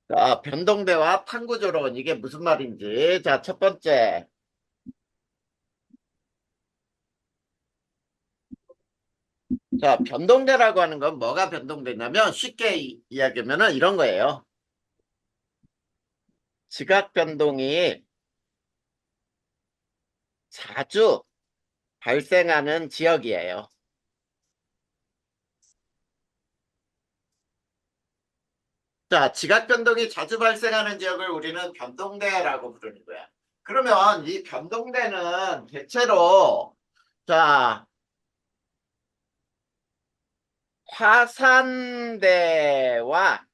자, 변동대와 판구조론 이게 무슨 말인지. 자, 첫 번째. 자, 변동대라고 하는 건 뭐가 변동되냐면 쉽게 이야기하면 이런 거예요. 지각 변동이 자주 발생하는 지역이에요. 자, 지각 변동이 자주 발생하는 지역을 우리는 변동대라고 부르는 거야. 그러면 이 변동대는 대체로 자, 화산대와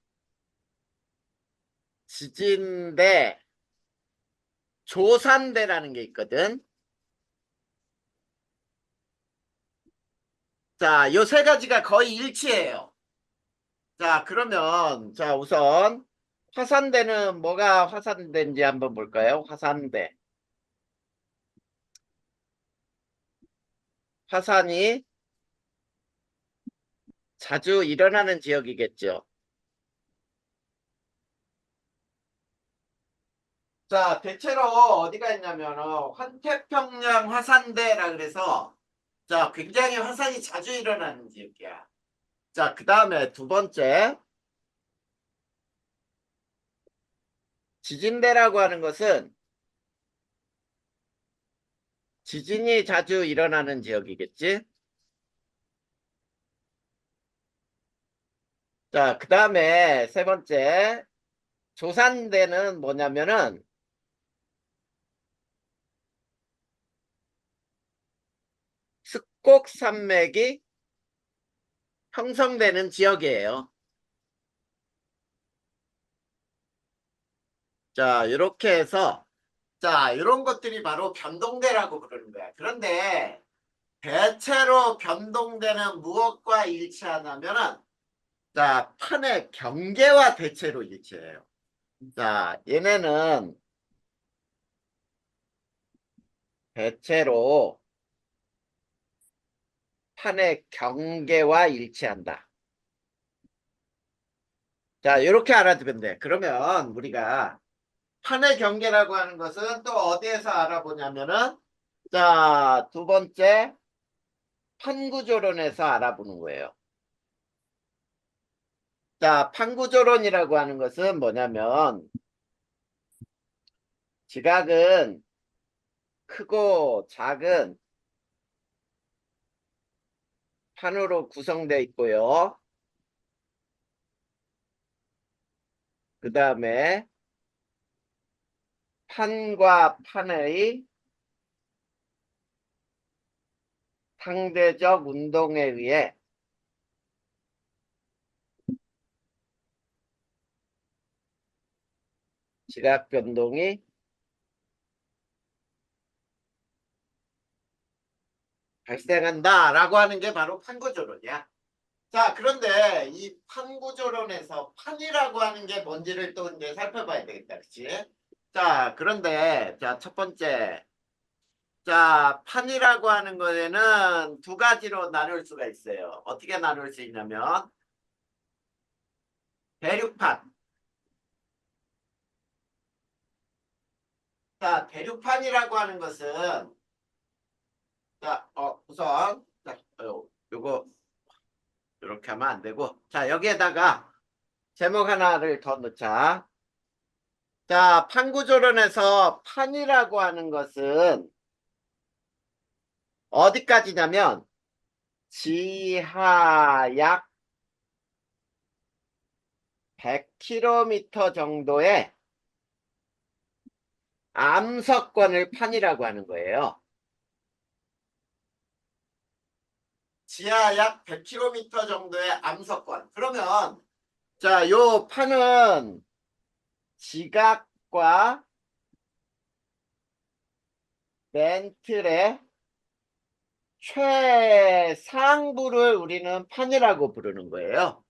지진대, 조산대라는 게 있거든. 자, 요 세 가지가 거의 일치해요. 자, 그러면, 자, 우선, 화산대는 뭐가 화산대인지 한번 볼까요? 화산대. 화산이 자주 일어나는 지역이겠죠. 자, 대체로 어디가 있냐면, 환태평양 화산대라 그래서, 자, 굉장히 화산이 자주 일어나는 지역이야. 자, 그 다음에 두 번째, 지진대라고 하는 것은 지진이 자주 일어나는 지역이겠지? 자, 그 다음에 세 번째, 조산대는 뭐냐면은 습곡산맥이 형성되는 지역이에요. 자, 이렇게 해서, 자, 이런 것들이 바로 변동대라고 부르는 거야. 그런데 대체로 변동대는 무엇과 일치하냐면은, 자, 판의 경계와 대체로 일치해요. 자, 얘네는 대체로 판의 경계와 일치한다. 자, 이렇게 알아두면 돼. 그러면 우리가 판의 경계라고 하는 것은 또 어디에서 알아보냐면은, 자, 두 번째, 판구조론에서 알아보는 거예요. 자, 판구조론이라고 하는 것은 뭐냐면, 지각은 크고 작은 판으로 구성되어 있고요. 그 다음에 판과 판의 상대적 운동에 의해 지각 변동이 발생한다라고 하는 게 바로 판구조론이야. 자, 그런데 이 판구조론에서 판이라고 하는 게 뭔지를 또 이제 살펴봐야 되겠다. 그치? 자, 그런데, 자, 첫 번째. 자, 판이라고 하는 거에는 두 가지로 나눌 수가 있어요. 어떻게 나눌 수 있냐면, 대륙판. 자, 대륙판이라고 하는 것은, 자, 우선, 자, 요거, 이렇게 하면 안 되고, 자, 여기에다가 제목 하나를 더 넣자. 자, 판구조론에서 판이라고 하는 것은 어디까지냐면 지하 약 100km 정도의 암석권을 판이라고 하는 거예요. 지하 약 100km 정도의 암석권. 그러면 자, 요 판은 지각과 멘틀의 최상부를 우리는 판이라고 부르는 거예요.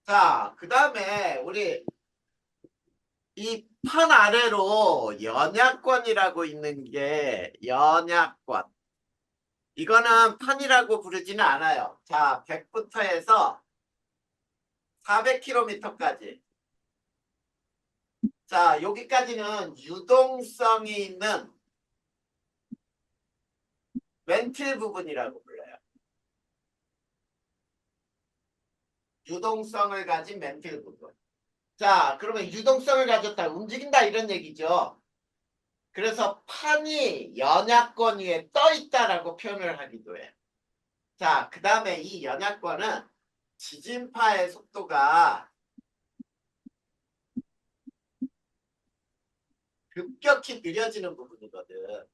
자, 그 다음에 우리 이 판 아래로 연약권이라고 있는 게 연약권. 이거는 판이라고 부르지는 않아요. 자, 100부터 해서 400km까지. 자, 여기까지는 유동성이 있는 멘틸 부분이라고 불러요. 유동성을 가진 멘틸 부분. 자, 그러면 유동성을 가졌다, 움직인다 이런 얘기죠. 그래서 판이 연약권 위에 떠 있다라고 표현을 하기도 해. 자, 그 다음에 이 연약권은 지진파의 속도가 급격히 느려지는 부분이거든.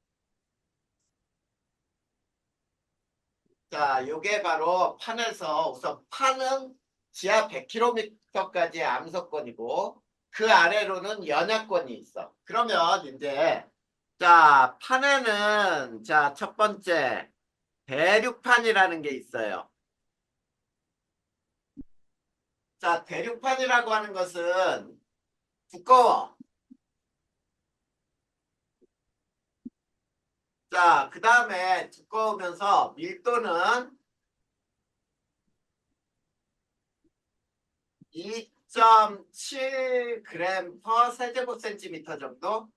자, 요게 바로 판에서 우선 판은 지하 100km까지의 암석권이고 그 아래로는 연약권이 있어. 그러면 이제 자, 판에는 자, 첫 번째 대륙판이라는 게 있어요. 자, 대륙판이라고 하는 것은 두꺼워. 자, 그 다음에 두꺼우면서 밀도는 2.7g per 세제곱센티미터 정도.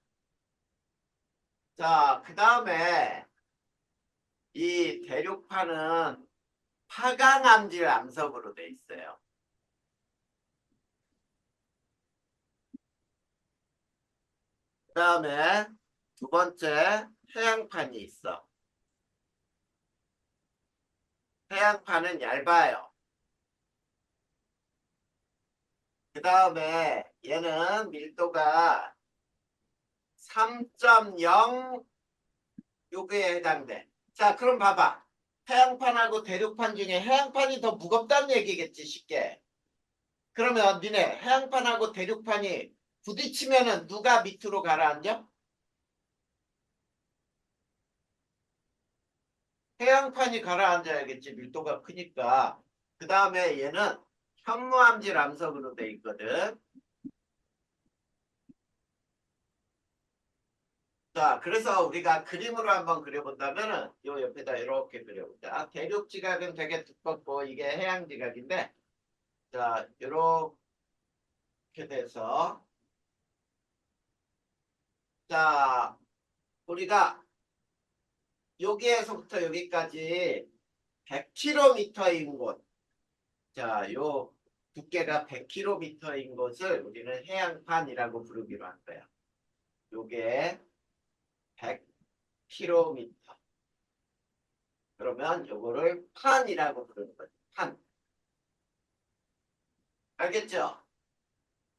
자, 그 다음에 이 대륙판은 파강암질 암석으로 돼 있어요. 그 다음에 두 번째 해양판이 있어. 해양판은 얇아요. 그 다음에 얘는 밀도가 3.0 요거에 해당돼. 자, 그럼 봐봐. 해양판하고 대륙판 중에 해양판이 더 무겁다는 얘기겠지, 쉽게. 그러면 니네 해양판하고 대륙판이 부딪히면은 누가 밑으로 가라앉아? 해양판이 가라앉아야겠지, 밀도가 크니까. 그 다음에 얘는 현무암질 암석으로 돼 있거든. 자, 그래서 우리가 그림으로 한번 그려본다면은 요 옆에다 이렇게 그려보자. 대륙 지각은 되게 두껍고 이게 해양 지각인데, 자, 이렇게 돼서 자, 우리가 여기에서부터 여기까지 100km인 곳, 자, 요 두께가 100km인 곳을 우리는 해양판이라고 부르기로 한 거야. 요게 100km. 그러면 요거를 판이라고 부르는 거지. 판. 알겠죠?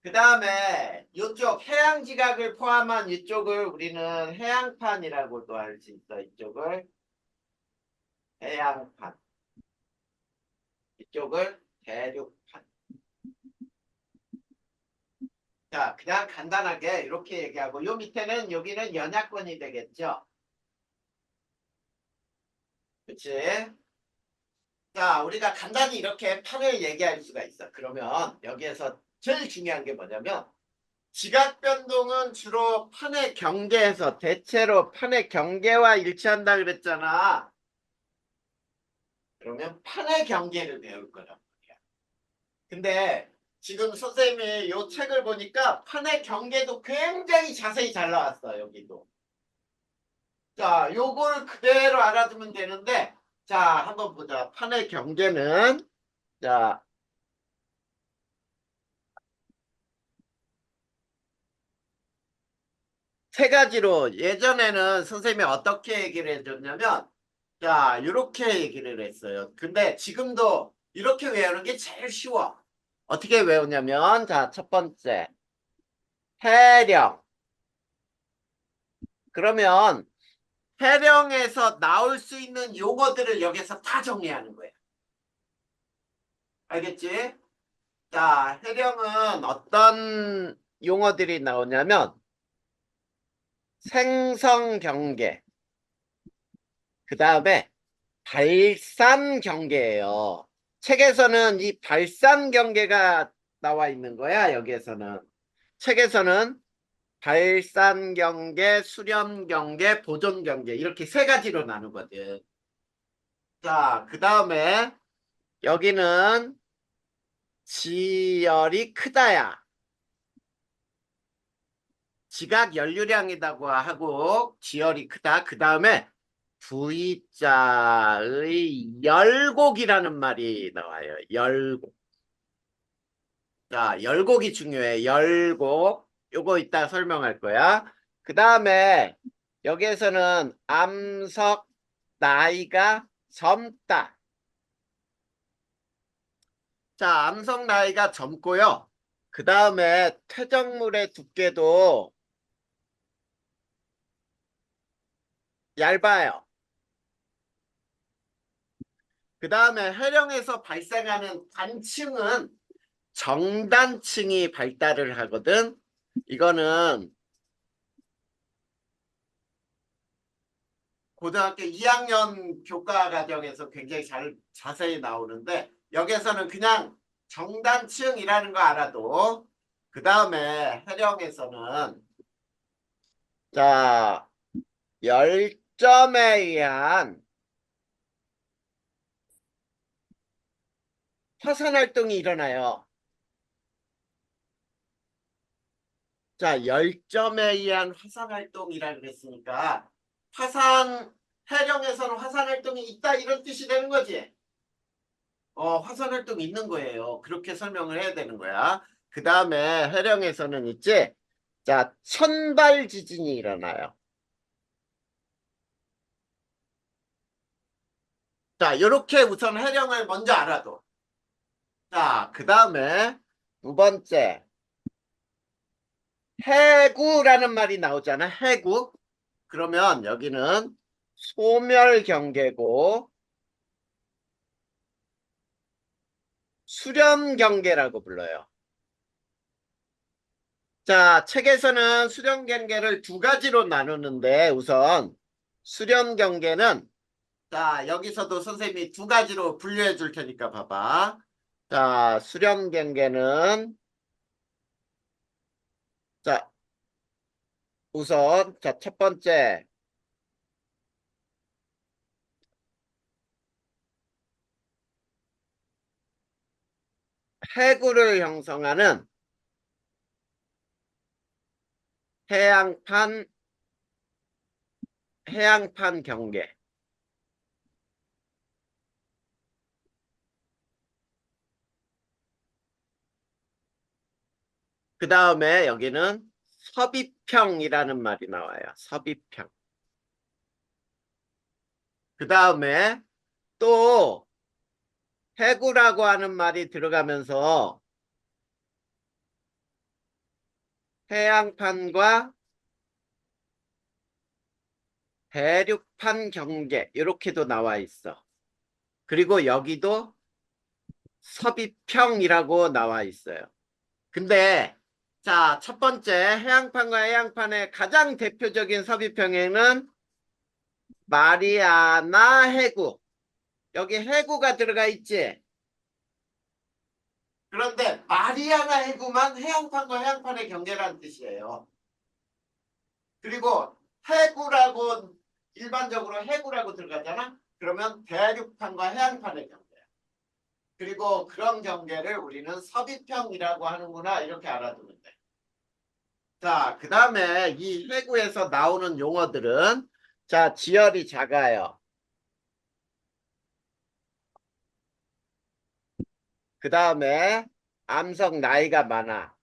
그 다음에 이쪽 해양지각을 포함한 이쪽을 우리는 해양판이라고도 할 수 있어. 이쪽을 해양판. 이쪽을 대륙판. 자, 그냥 간단하게 이렇게 얘기하고 요 밑에는 여기는 연약권이 되겠죠. 그치? 자, 우리가 간단히 이렇게 판을 얘기할 수가 있어. 그러면 여기에서 제일 중요한 게 뭐냐면 지각 변동은 주로 판의 경계에서 대체로 판의 경계와 일치한다 그랬잖아. 그러면 판의 경계를 배울 거란 말이야. 근데 지금 선생님이 이 책을 보니까 판의 경계도 굉장히 자세히 잘 나왔어, 여기도. 자, 요걸 그대로 알아두면 되는데, 자, 한번 보자. 판의 경계는, 자, 세 가지로 예전에는 선생님이 어떻게 얘기를 해줬냐면, 자, 이렇게 얘기를 했어요. 근데 지금도 이렇게 외우는 게 제일 쉬워. 어떻게 외우냐면, 자, 첫 번째, 해령. 그러면 해령에서 나올 수 있는 용어들을 여기서 다 정리하는 거예요. 알겠지? 자, 해령은 어떤 용어들이 나오냐면 생성 경계, 그 다음에 발산 경계예요. 책에서는 이 발산 경계가 나와 있는 거야, 여기에서는. 책에서는 발산 경계, 수렴 경계, 보존 경계 이렇게 세 가지로 나누거든. 자, 그 다음에 여기는 지열이 크다야. 지각 연료량이라고 하고 지열이 크다. 그 다음에 V자의 열곡이라는 말이 나와요. 열곡. 자, 열곡이 중요해. 열곡. 요거 이따 설명할 거야. 그 다음에 여기에서는 암석 나이가 젊다. 자, 암석 나이가 젊고요. 그 다음에 퇴적물의 두께도 얇아요. 그 다음에 해령에서 발생하는 단층은 정단층이 발달을 하거든. 이거는 고등학교 2학년 교과 과정에서 굉장히 자세히 나오는데 여기에서는 그냥 정단층이라는 거 알아도 그 다음에 해령에서는 자 열점에 의한 화산 활동이 일어나요. 자, 열점에 의한 화산 활동이라 그랬으니까 화산 해령에서는 화산 활동이 있다 이런 뜻이 되는 거지. 화산 활동이 있는 거예요. 그렇게 설명을 해야 되는 거야. 그 다음에 해령에서는 있지. 자, 천발 지진이 일어나요. 자, 요렇게 우선 해령을 먼저 알아도. 자, 그 다음에 두 번째 해구라는 말이 나오잖아. 해구. 그러면 여기는 소멸 경계고 수렴 경계라고 불러요. 자, 책에서는 수렴 경계를 두 가지로 나누는데 우선 수렴 경계는 자, 여기서도 선생님이 두 가지로 분류해 줄 테니까 봐봐. 자, 수렴 경계는 자, 우선 자, 첫 번째 해구를 형성하는 해양판 해양판 경계. 그 다음에 여기는 섭입형이라는 말이 나와요. 섭입형. 그 다음에 또 해구라고 하는 말이 들어가면서 해양판과 대륙판 경계 이렇게도 나와 있어. 그리고 여기도 섭입형이라고 나와 있어요. 근데 자, 첫 번째 해양판과 해양판의 가장 대표적인 섭입형에는 마리아나 해구. 여기 해구가 들어가 있지. 그런데 마리아나 해구만 해양판과 해양판의 경계라는 뜻이에요. 그리고 해구라고 일반적으로 해구라고 들어가잖아. 그러면 대륙판과 해양판의 경계야. 그리고 그런 경계를 우리는 섭입형이라고 하는구나 이렇게 알아두면 돼. 자, 그 다음에 이 해구에서 나오는 용어들은 자, 지열이 작아요. 그 다음에 암석 나이가 많아.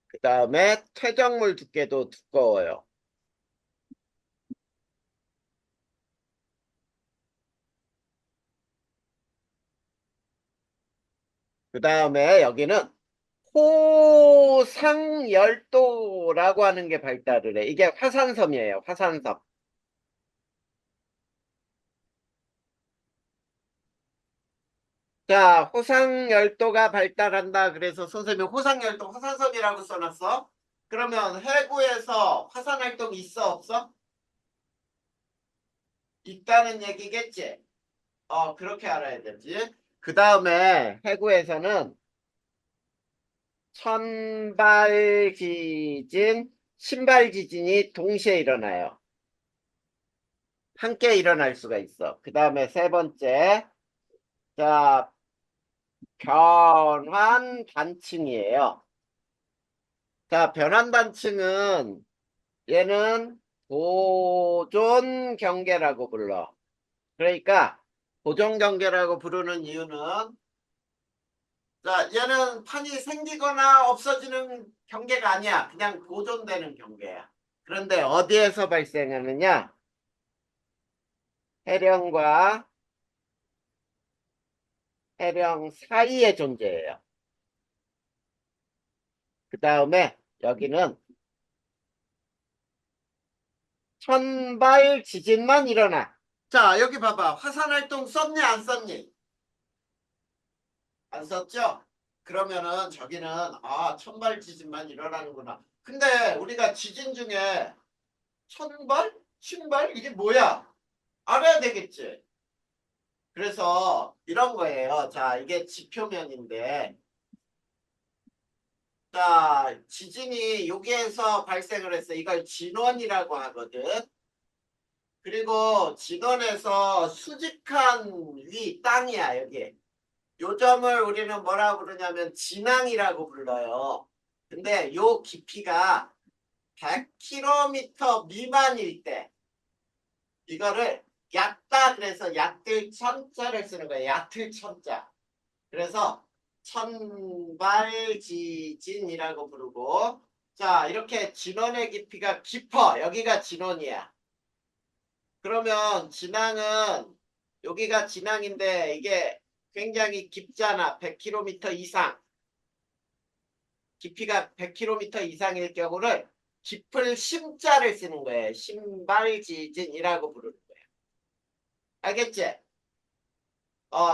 그 다음에 퇴적물 두께도 두꺼워요. 그 다음에 여기는 호상열도라고 하는 게 발달을 해. 이게 화산섬이에요. 화산섬. 자, 호상열도가 발달한다. 그래서 선생님이 호상열도 화산섬이라고 써놨어. 그러면 해구에서 화산활동이 있어 없어? 있다는 얘기겠지? 그렇게 알아야 되지. 그 다음에 해구에서는 천발 지진, 신발 지진이 동시에 일어나요. 함께 일어날 수가 있어. 그 다음에 세 번째, 자, 변환 단층이에요. 자, 변환 단층은 얘는 보존 경계라고 불러. 그러니까 보존 경계라고 부르는 이유는 자, 얘는 판이 생기거나 없어지는 경계가 아니야. 그냥 보존되는 경계야. 그런데 어디에서 발생하느냐? 해령과 해령 사이에 존재해요. 그 다음에 여기는 천발 지진만 일어나. 자, 여기 봐봐. 화산활동 썼니, 안 썼니? 안 썼죠? 그러면은 저기는 천발 지진만 일어나는구나. 근데 우리가 지진 중에 천발? 신발? 이게 뭐야? 알아야 되겠지? 그래서 이런 거예요. 자, 이게 지표면인데 자, 지진이 여기에서 발생을 했어. 이걸 진원이라고 하거든. 그리고 진원에서 수직한 위 땅이야, 여기. 요 점을 우리는 뭐라고 부르냐면 진앙이라고 불러요. 근데 요 깊이가 100km 미만일 때 이거를 얕다 그래서 얕을 천자를 쓰는 거예요. 얕을 천자. 그래서 천발지진이라고 부르고 자 이렇게 진원의 깊이가 깊어. 여기가 진원이야. 그러면 진앙은 여기가 진앙인데 이게 굉장히 깊잖아. 100km 이상. 깊이가 100km 이상일 경우를 깊을 심자를 쓰는 거예요. 심발지진이라고 부르는 거예요. 알겠지?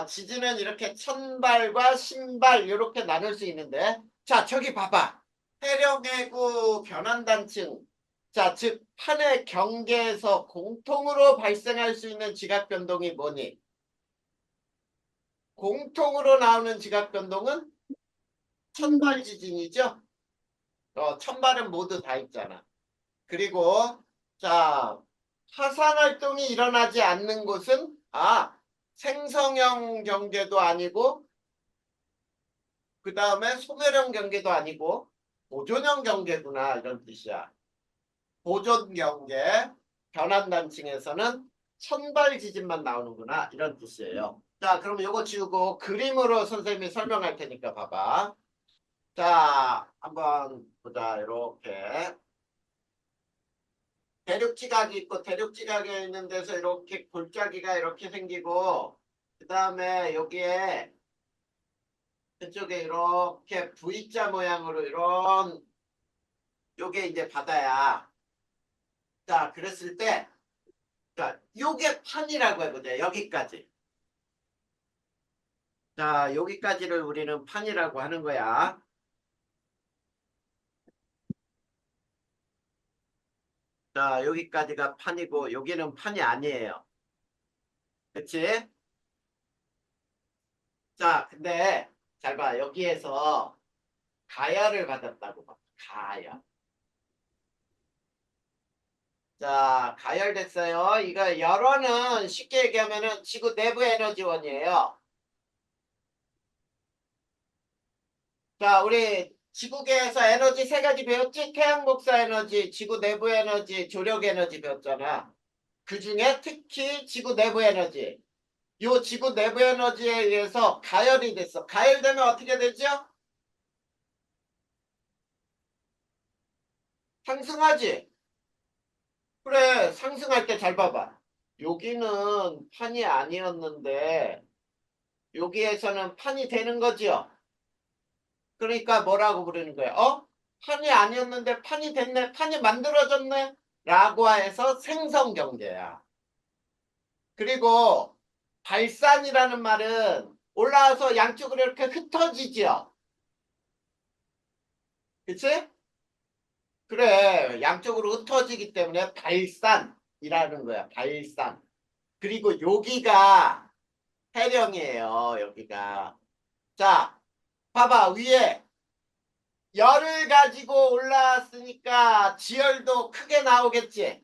지진은 이렇게 천발과 신발 이렇게 나눌 수 있는데 자 저기 봐봐. 해령해구 변환단층 자 즉 판의 경계에서 공통으로 발생할 수 있는 지각변동이 뭐니? 공통으로 나오는 지각변동은 천발 지진이죠. 천발은 모두 다 있잖아. 그리고 자 화산 활동이 일어나지 않는 곳은 생성형 경계도 아니고 그 다음에 소멸형 경계도 아니고 보존형 경계구나 이런 뜻이야. 보존 경계 변환단층에서는 천발 지진만 나오는구나 이런 뜻이에요. 자 그럼 이거 지우고 그림으로 선생님이 설명할 테니까 봐봐. 자 한번 보자. 이렇게 대륙지각이 있고 대륙지각에 있는 데서 이렇게 골짜기가 이렇게 생기고 그 다음에 여기에 그쪽에 이렇게 V자 모양으로 이런 요게 이제 바다야. 자 그랬을 때 자, 요게 판이라고 해보자. 여기까지. 자 여기까지를 우리는 판이라고 하는 거야. 자 여기까지가 판이고 여기는 판이 아니에요. 그치? 자 근데 잘 봐. 여기에서 가열을 받았다고 봐. 가열. 자, 가열됐어요. 이거 열원은 쉽게 얘기하면은 지구 내부 에너지원이에요. 자, 우리 지구계에서 에너지 세 가지 배웠지? 태양 복사 에너지, 지구 내부 에너지, 조력 에너지 배웠잖아. 그 중에 특히 지구 내부 에너지. 요 지구 내부 에너지에 의해서 가열이 됐어. 가열되면 어떻게 되죠? 상승하지? 그래, 상승할 때 잘 봐봐. 여기는 판이 아니었는데 여기에서는 판이 되는 거지요. 그러니까 뭐라고 부르는 거야? 판이 아니었는데 판이 됐네, 판이 만들어졌네 라고 해서 생성경제야. 그리고 발산이라는 말은 올라와서 양쪽으로 이렇게 흩어지죠. 그치? 그래, 양쪽으로 흩어지기 때문에 발산이라는 거야. 발산. 그리고 여기가 해령이에요. 여기가. 자, 봐봐. 위에 열을 가지고 올라왔으니까 지열도 크게 나오겠지.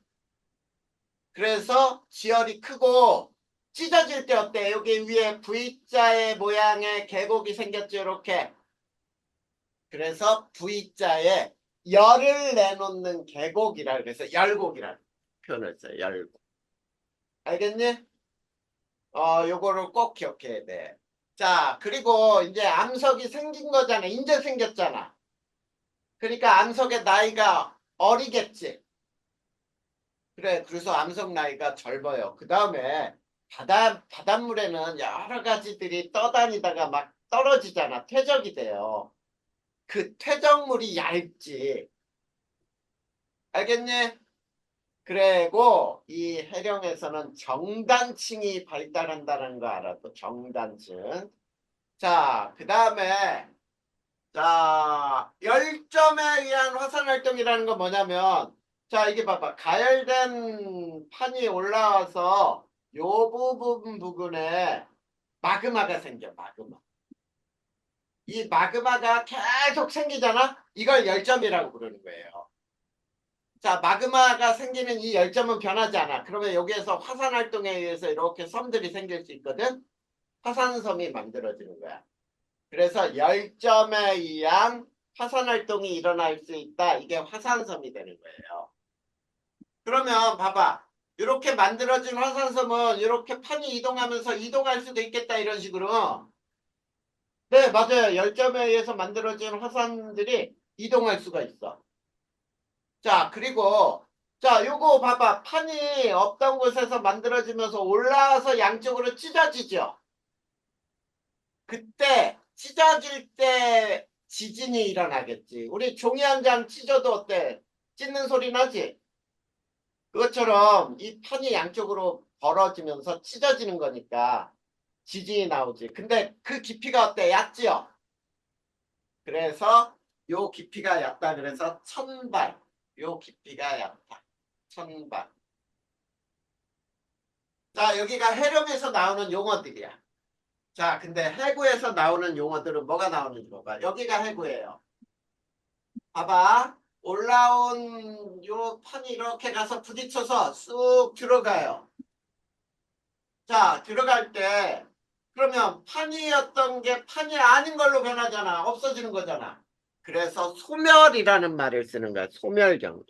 그래서 지열이 크고 찢어질 때 어때? 여기 위에 V자의 모양의 계곡이 생겼죠, 이렇게. 그래서 V자에 열을 내놓는 계곡이라 그래서 열곡이라는 표현을 써요. 열곡. 알겠니? 요거를 꼭 기억해야 돼. 자, 그리고 이제 암석이 생긴 거잖아. 이제 생겼잖아. 그러니까 암석의 나이가 어리겠지. 그래, 그래서 암석 나이가 젊어요. 그 다음에 바닷물에는 여러 가지들이 떠다니다가 막 떨어지잖아. 퇴적이 돼요. 그 퇴적물이 얇지. 알겠니? 그리고 이 해령에서는 정단층이 발달한다는 거 알아도 정단층. 자, 그 다음에 자, 열점에 의한 화산 활동이라는 건 뭐냐면 자, 이게 봐봐. 가열된 판이 올라와서 요 부분에 마그마가 생겨. 마그마. 이 마그마가 계속 생기잖아. 이걸 열점이라고 부르는 거예요. 자, 마그마가 생기는 이 열점은 변하지 않아. 그러면 여기에서 화산 활동에 의해서 이렇게 섬들이 생길 수 있거든. 화산섬이 만들어지는 거야. 그래서 열점에 의한 화산 활동이 일어날 수 있다. 이게 화산섬이 되는 거예요. 그러면 봐봐. 이렇게 만들어진 화산섬은 이렇게 판이 이동하면서 이동할 수도 있겠다. 이런 식으로. 네, 맞아요. 열점에 의해서 만들어진 화산들이 이동할 수가 있어. 자, 그리고 자, 요거 봐봐. 판이 없던 곳에서 만들어지면서 올라와서 양쪽으로 찢어지죠. 그때 찢어질 때 지진이 일어나겠지. 우리 종이 한 장 찢어도 어때? 찢는 소리 나지? 그것처럼 이 판이 양쪽으로 벌어지면서 찢어지는 거니까 지진이 나오지. 근데 그 깊이가 어때? 얕지요? 그래서 요 깊이가 얕다. 그래서 천발. 요 깊이가 얕다. 천발. 자, 여기가 해령에서 나오는 용어들이야. 자, 근데 해구에서 나오는 용어들은 뭐가 나오는지 봐봐. 여기가 해구예요. 봐봐. 올라온 요 판이 이렇게 가서 부딪혀서 쑥 들어가요. 자, 들어갈 때 그러면 판이었던 게 판이 아닌 걸로 변하잖아. 없어지는 거잖아. 그래서 소멸이라는 말을 쓰는 거야. 소멸경.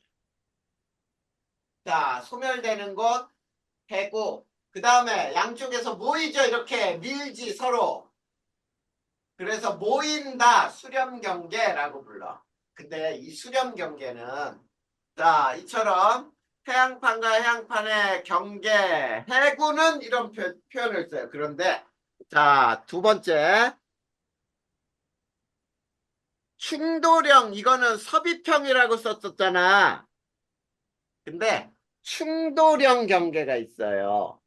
자, 소멸되는 곳 해구. 그 다음에 양쪽에서 모이죠. 이렇게 밀지 서로. 그래서 모인다. 수렴경계라고 불러. 근데 이 수렴경계는 자, 이처럼 해양판과 해양판의 경계, 해구는 이런 표현을 써요. 그런데 자, 두 번째 충도령 이거는 서비평이라고 썼었잖아. 근데 충도령 경계가 있어요.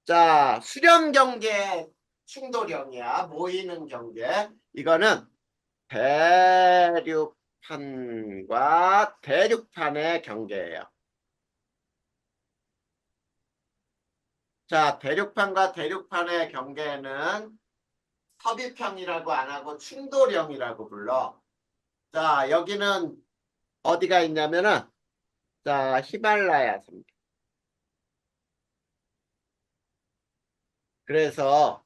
자, 수렴 경계 충도령이야. 모이는 경계. 이거는 대륙판과 대륙판의 경계예요. 자, 대륙판과 대륙판의 경계는 서비평이라고 안 하고 충도령이라고 불러. 자, 여기는 어디가 있냐면은 자, 히말라야 산맥. 그래서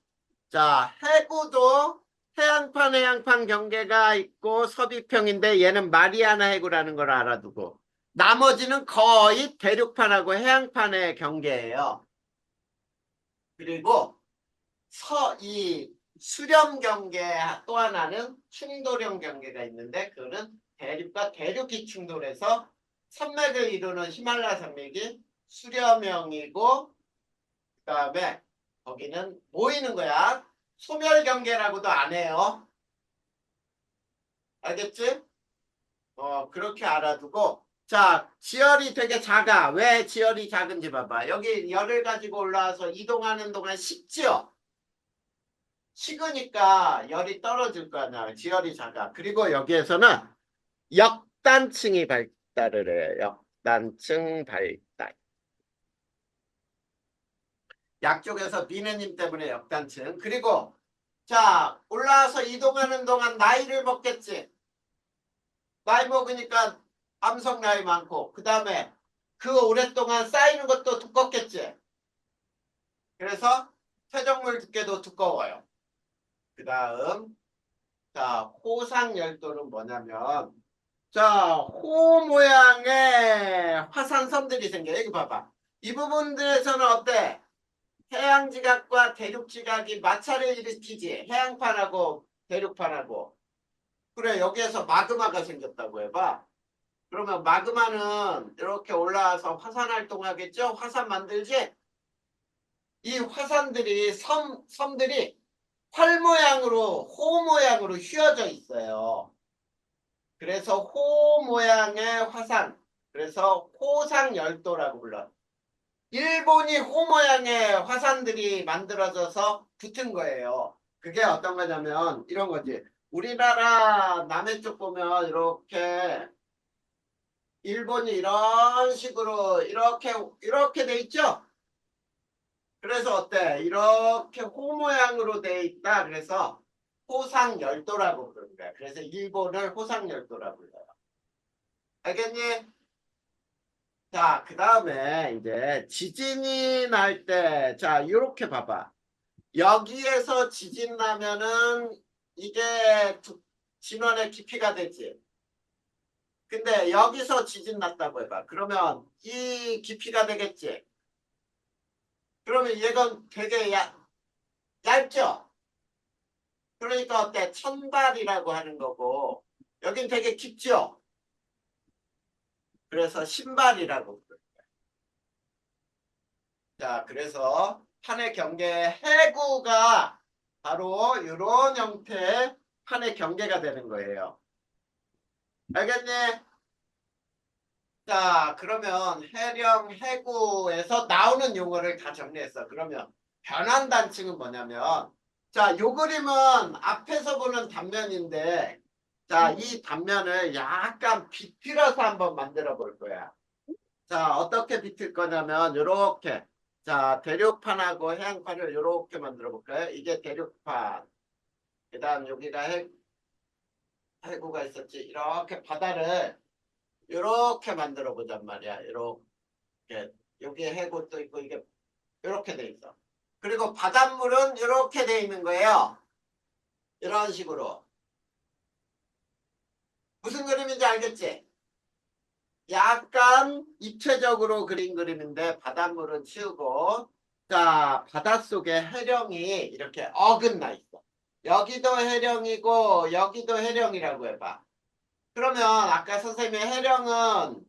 자, 해구도 해양판 경계가 있고 서비평인데 얘는 마리아나 해구라는 걸 알아두고 나머지는 거의 대륙판하고 해양판의 경계예요. 그리고 이 수렴 경계 또 하나는 충돌형 경계가 있는데 그거는 대륙과 대륙이 충돌해서 산맥을 이루는 히말라야 산맥이 수렴형이고 그다음에 거기는 모이는 거야. 소멸 경계라고도 안 해요. 알겠지? 그렇게 알아두고 자, 지열이 되게 작아. 왜 지열이 작은지 봐봐. 여기 열을 가지고 올라와서 이동하는 동안 식지요. 식으니까 열이 떨어질 거 아니야. 지열이 작아. 그리고 여기에서는 역단층이 발달을 해요. 역단층 발달. 약쪽에서 비내님 때문에 역단층. 그리고 자, 올라와서 이동하는 동안 나이를 먹겠지. 나이 먹으니까 암석 나이 많고 그 다음에 그 오랫동안 쌓이는 것도 두껍겠지. 그래서 퇴적물 두께도 두꺼워요. 그 다음, 자, 호상열도는 뭐냐면, 자, 호 모양의 화산섬들이 생겨요. 여기 봐봐. 이 부분들에서는 어때? 해양지각과 대륙지각이 마찰을 일으키지. 해양판하고 대륙판하고. 그래, 여기에서 마그마가 생겼다고 해봐. 그러면 마그마는 이렇게 올라와서 화산 활동하겠죠? 화산 만들지? 이 화산들이, 섬들이 활 모양으로, 호 모양으로 휘어져 있어요. 그래서 호 모양의 화산. 그래서 호상열도라고 불러. 일본이 호 모양의 화산들이 만들어져서 붙은 거예요. 그게 어떤 거냐면 이런 거지. 우리나라 남해 쪽 보면 이렇게 일본이 이런 식으로 이렇게 돼 있죠? 그래서 어때? 이렇게 호 모양으로 돼 있다. 그래서 호상열도라고 부르는 거야. 그래서 일본을 호상열도라고 불러요. 알겠니? 자, 그 다음에 이제 지진이 날 때, 자, 이렇게 봐봐. 여기에서 지진 나면은 이게 진원의 깊이가 되지. 근데 여기서 지진 났다고 해봐. 그러면 이 깊이가 되겠지. 그러면 얘건 되게 얇죠? 그러니까 어때? 천발이라고 하는 거고, 여긴 되게 깊죠? 그래서 신발이라고. 자, 그래서 판의 경계 해구가 바로 이런 형태의 판의 경계가 되는 거예요. 알겠니? 자, 그러면 해령, 해구에서 나오는 용어를 다 정리했어. 그러면 변환단층은 뭐냐면, 자, 요 그림은 앞에서 보는 단면인데, 자, 이 단면을 약간 비틀어서 한번 만들어 볼 거야. 자, 어떻게 비틀 거냐면, 요렇게. 자, 대륙판하고 해양판을 요렇게 만들어 볼까요? 이게 대륙판. 그 다음 여기가 해구가 있었지. 이렇게 바다를 요렇게 만들어 보잔 말이야. 요렇게. 여기에 해구도 있고, 이게 요렇게 돼 있어. 그리고 바닷물은 요렇게 돼 있는 거예요. 이런 식으로. 무슨 그림인지 알겠지? 약간 입체적으로 그린 그림인데 바닷물은 치우고 자 바닷속에 해령이 이렇게 어긋나 있어. 여기도 해령이고 여기도 해령이라고 해봐. 그러면 아까 선생님이 해령은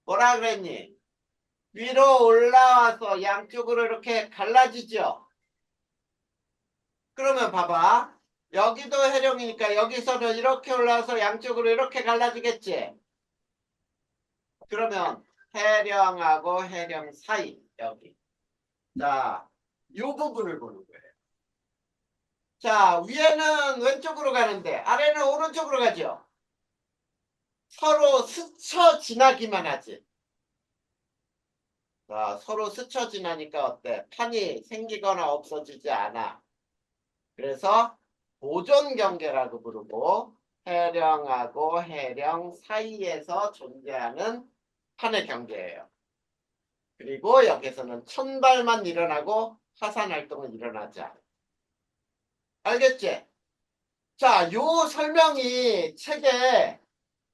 뭐라 그랬니? 위로 올라와서 양쪽으로 이렇게 갈라지죠. 그러면 봐봐. 여기도 해령이니까 여기서는 이렇게 올라와서 양쪽으로 이렇게 갈라지겠지. 그러면 해령하고 해령 사이 여기. 자, 요 부분을 보는 거예요. 자, 위에는 왼쪽으로 가는데 아래는 오른쪽으로 가죠. 서로 스쳐 지나기만 하지. 자, 서로 스쳐 지나니까 어때? 판이 생기거나 없어지지 않아. 그래서 보존 경계라고 부르고 해령하고 해령 사이에서 존재하는 판의 경계예요. 그리고 여기서는 천발만 일어나고 화산 활동은 일어나지 않아. 알겠지? 자, 요 설명이 책에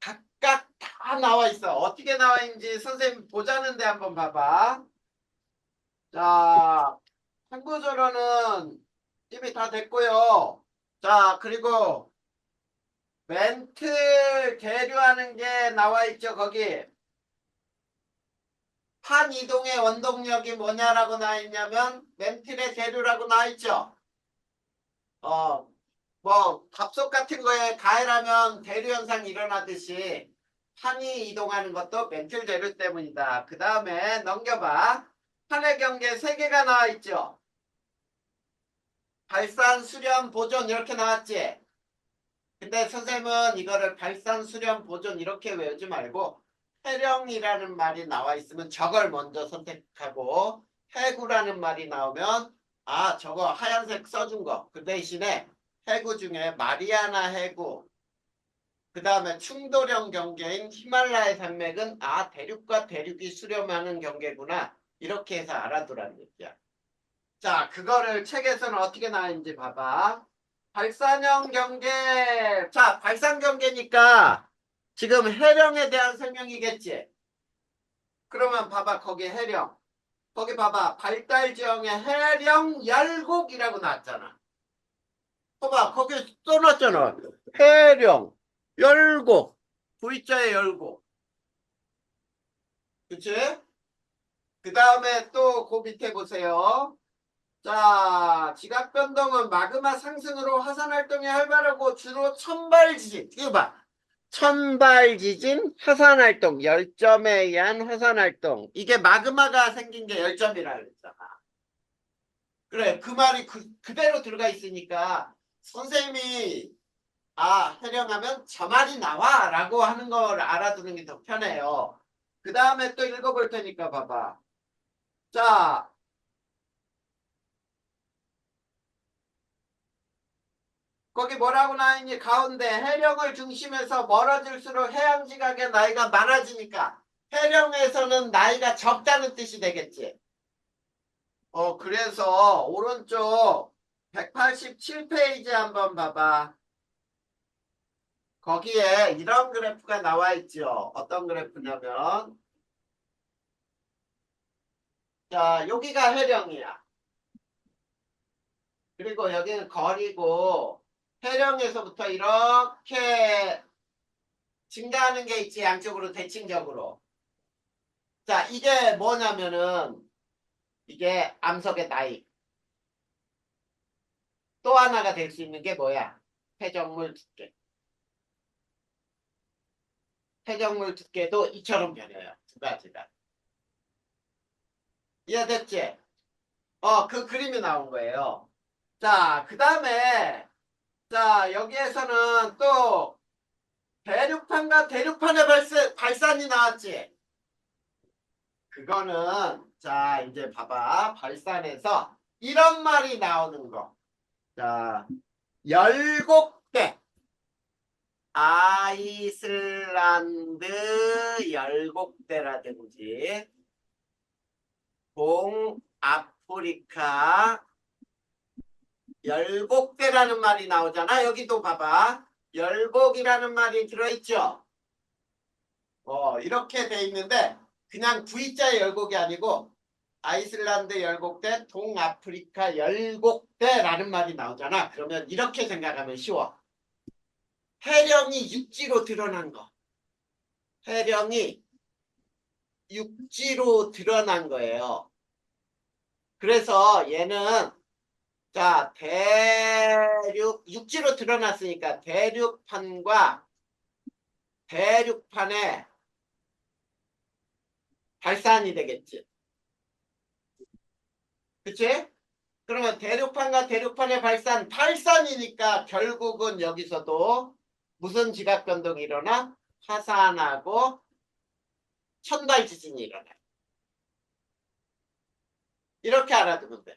각각 다 나와 있어. 어떻게 나와 있는지 선생님 보자는데 한번 봐봐. 자, 한구조로는 이미 다 됐고요. 자, 그리고 멘트 계류하는 게 나와 있죠, 거기. 판 이동의 원동력이 뭐냐라고 나와 있냐면 멘틀의 계류라고 나와 있죠. 어, 뭐 답속 같은 거에 가열하면 대류 현상이 일어나듯이 판이 이동하는 것도 멘틀 대류 때문이다. 그 다음에 넘겨봐. 판의 경계 3개가 나와 있죠. 발산, 수렴, 보존 이렇게 나왔지. 근데 선생님은 이거를 발산, 수렴, 보존 이렇게 외우지 말고 해령이라는 말이 나와 있으면 저걸 먼저 선택하고 해구라는 말이 나오면 아 저거 하얀색 써준 거 그 대신에 해구 중에 마리아나 해구 그 다음에 충돌형 경계인 히말라야 산맥은 아 대륙과 대륙이 수렴하는 경계구나 이렇게 해서 알아두라는 얘기야. 자, 그거를 책에서는 어떻게 나왔는지 봐봐. 발산형 경계. 자, 발산 경계니까 지금 해령에 대한 설명이겠지. 그러면 봐봐, 거기 해령. 거기 봐봐, 발달 지형의 해령 열곡이라고 나왔잖아. 봐봐, 거기 써놨잖아. 해령 열곡. V자의 열곡. 그치? 그 다음에 또 그 밑에 보세요. 자, 지각 변동은 마그마 상승으로 화산 활동이 활발하고 주로 천발 지진. 이거 봐. 천발 지진, 화산 활동, 열점에 의한 화산 활동. 이게 마그마가 생긴 게 열점이라 그랬잖아. 그래, 그 말이 그대로 들어가 있으니까 선생님이 해령하면 저 말이 나와 라고 하는 걸 알아두는 게 더 편해요. 그 다음에 또 읽어볼 테니까 봐봐. 자, 거기 뭐라고 나있니? 가운데 해령을 중심에서 멀어질수록 해양 지각의 나이가 많아지니까 해령에서는 나이가 적다는 뜻이 되겠지. 그래서 오른쪽 187페이지 한번 봐봐. 거기에 이런 그래프가 나와 있죠. 어떤 그래프냐면 자, 여기가 해령이야. 그리고 여기는 거리고 해령에서부터 이렇게 증가하는 게 있지. 양쪽으로 대칭적으로. 자, 이게 뭐냐면은 이게 암석의 나이. 또 하나가 될 수 있는 게 뭐야? 폐적물 두께. 폐적물 두께도 이처럼 변해요. 두 가지가. 이해됐지? 그 그림이 나온 거예요. 자, 그 다음에 자, 여기에서는 또 대륙판과 대륙판의 발산이 나왔지. 그거는 자, 이제 봐봐. 발산에서 이런 말이 나오는 거. 자, 열곡대. 아이슬란드 열곡대라든지 동아프리카 열곡대라는 말이 나오잖아. 여기도 봐봐. 열곡이라는 말이 들어있죠. 이렇게 돼 있는데 그냥 V자의 열곡이 아니고 아이슬란드 열곡대, 동아프리카 열곡대라는 말이 나오잖아. 그러면 이렇게 생각하면 쉬워. 해령이 육지로 드러난 거. 해령이 육지로 드러난 거예요. 그래서 얘는 자, 육지로 드러났으니까 대륙판과 대륙판의 발산이 되겠지. 그치? 그러면 대륙판과 대륙판의 발산이니까 결국은 여기서도 무슨 지각 변동이 일어나? 화산하고 천발 지진이 일어나. 이렇게 알아두면 돼.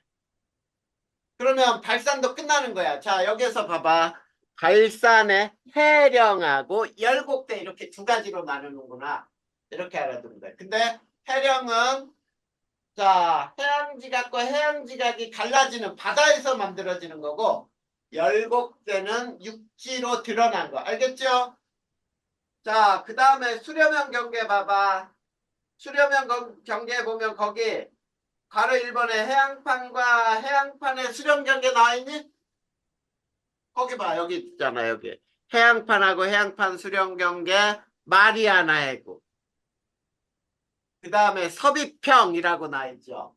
그러면 발산도 끝나는 거야. 자, 여기서 봐봐. 발산의 해령하고 열곡대 이렇게 두 가지로 나누는구나. 이렇게 알아두면 돼. 근데 해령은 자, 해양지각과 해양지각이 갈라지는 바다에서 만들어지는 거고 열곡대는 육지로 드러난 거. 알겠죠? 자, 그 다음에 수렴형 경계 봐봐. 수렴형 경계 보면 거기 가로 1번에 해양판과 해양판의 수렴 경계 나와 있니? 거기 봐. 여기 있잖아. 여기. 해양판하고 해양판 수렴 경계 마리아나 해구. 그 다음에 섭입형이라고 나와 있죠.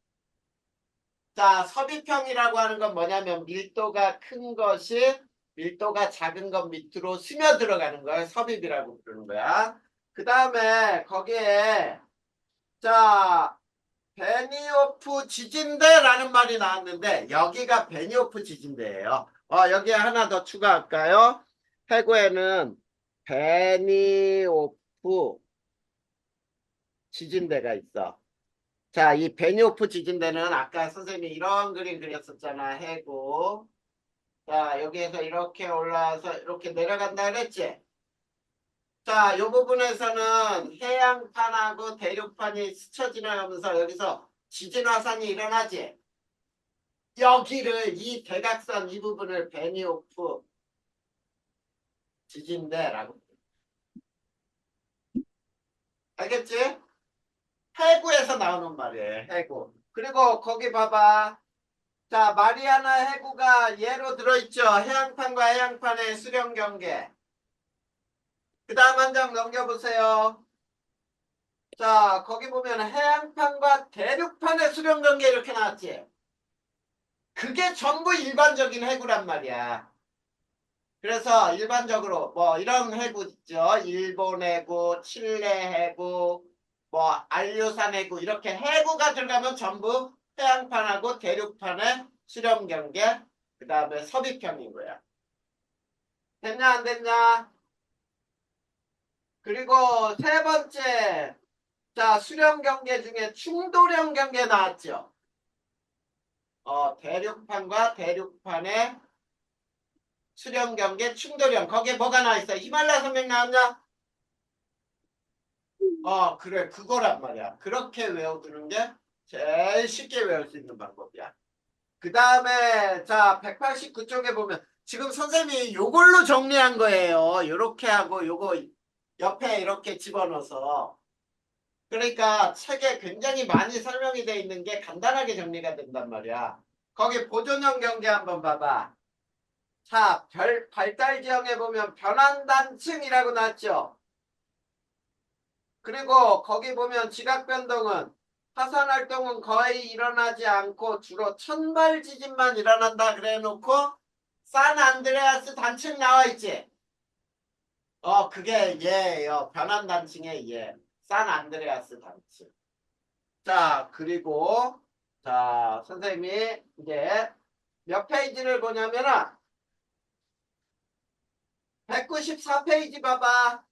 자, 섭입형이라고 하는 건 뭐냐면 밀도가 큰 것이 밀도가 작은 것 밑으로 스며 들어가는 걸 섭입이라고 부르는 거야. 그 다음에 거기에 자, 베니오프 지진대라는 말이 나왔는데 여기가 베니오프 지진대예요. 여기에 하나 더 추가할까요? 해구에는 베니오프 지진대가 있어. 자, 이 베니오프 지진대는 아까 선생님이 이런 그림 그렸었잖아. 해구. 자, 여기에서 이렇게 올라와서 이렇게 내려간다 그랬지? 자, 이 부분에서는 해양판하고 대륙판이 스쳐 지나가면서 여기서 지진 화산이 일어나지? 여기를 이 대각선 이 부분을 베니오프 지진대라고. 알겠지? 해구에서 나오는 말이에요. 해구. 그리고 거기 봐봐. 자, 마리아나 해구가 예로 들어있죠. 해양판과 해양판의 수령 경계. 그 다음 한 장 넘겨보세요. 자, 거기 보면 해양판과 대륙판의 수령 경계 이렇게 나왔지. 그게 전부 일반적인 해구란 말이야. 그래서 일반적으로 뭐 이런 해구 있죠. 일본 해구, 칠레 해구, 뭐 안류산 해구 이렇게 해구가 들어가면 전부 해양판하고 대륙판의 수령 경계, 그 다음에 섭입형이고요. 됐냐 안 됐냐? 그리고 세 번째, 자 수령 경계 중에 충돌형 경계 나왔죠. 대륙판과 대륙판의 수령 경계 충돌형. 거기에 뭐가 나와 있어? 히말라야 산맥 나왔냐? 그래. 그거란 말이야. 그렇게 외워두는 게 제일 쉽게 외울 수 있는 방법이야. 그 다음에, 자, 189쪽에 보면, 지금 선생님이 요걸로 정리한 거예요. 요렇게 하고, 요거 옆에 이렇게 집어넣어서. 그러니까 책에 굉장히 많이 설명이 돼 있는 게 간단하게 정리가 된단 말이야. 거기 보존형 경계 한번 봐봐. 자, 발달 지형에 보면 변환단층이라고 나왔죠. 그리고 거기 보면 지각 변동은 화산 활동은 거의 일어나지 않고 주로 천발 지진만 일어난다 그래 놓고 산안드레아스 단층 나와 있지. 그게 얘예요. 변환 단층의 얘. 산안드레아스 단층. 자, 그리고 자, 선생님이 이제 몇 페이지를 보냐면은 194페이지 봐봐.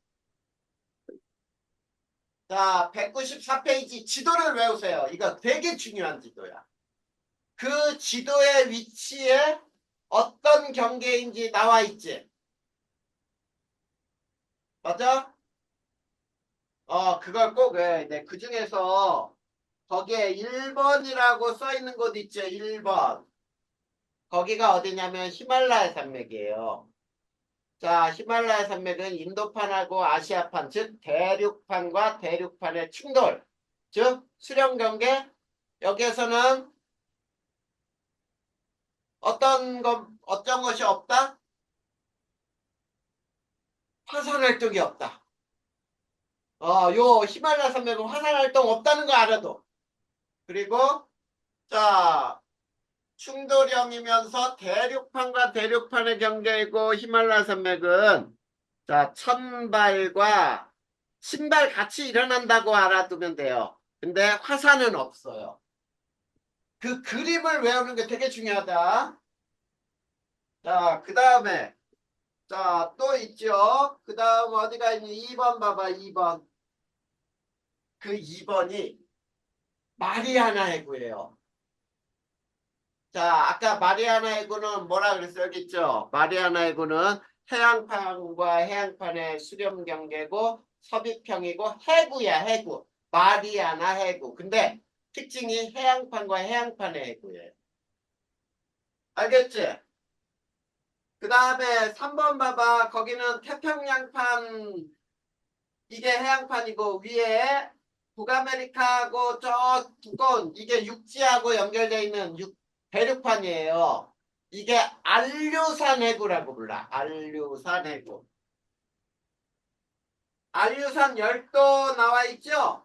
자, 194페이지 지도를 외우세요. 이거 되게 중요한 지도야. 그 지도의 위치에 어떤 경계인지 나와 있지. 맞아? 그걸 꼭 외워야 돼. 그 중에서 거기에 1번이라고 써 있는 곳 있죠. 1번. 거기가 어디냐면 히말라야 산맥이에요. 자, 히말라야 산맥은 인도판하고 아시아판, 즉 대륙판과 대륙판의 충돌, 즉 수령 경계. 여기에서는 어떤 것이 없다? 화산 활동이 없다. 요 히말라야 산맥은 화산 활동 없다는 거 알아도. 그리고 자, 충돌형이면서 대륙판과 대륙판의 경계이고 히말라야 산맥은 자, 천발과 신발 같이 일어난다고 알아두면 돼요. 근데 화산은 없어요. 그 그림을 외우는 게 되게 중요하다. 자, 그 다음에 자, 또 있죠. 그 다음 어디가 있니? 2번 봐봐, 2번. 그 2번이 마리아나 해구예요. 자, 아까 마리아나 해구는 뭐라 그랬어요? 여기 있죠? 마리아나 해구는 해양판과 해양판의 수렴 경계고 섭입형이고 해구야, 해구. 마리아나 해구. 근데 특징이 해양판과 해양판의 해구예요. 알겠지? 그 다음에 3번 봐봐. 거기는 태평양판, 이게 해양판이고 위에 북아메리카하고 저 두꺼운 이게 육지하고 연결되어 있는 대륙판이에요. 이게 안류산 해구라고 불러. 안류산 해구. 안류산 열도 나와 있죠?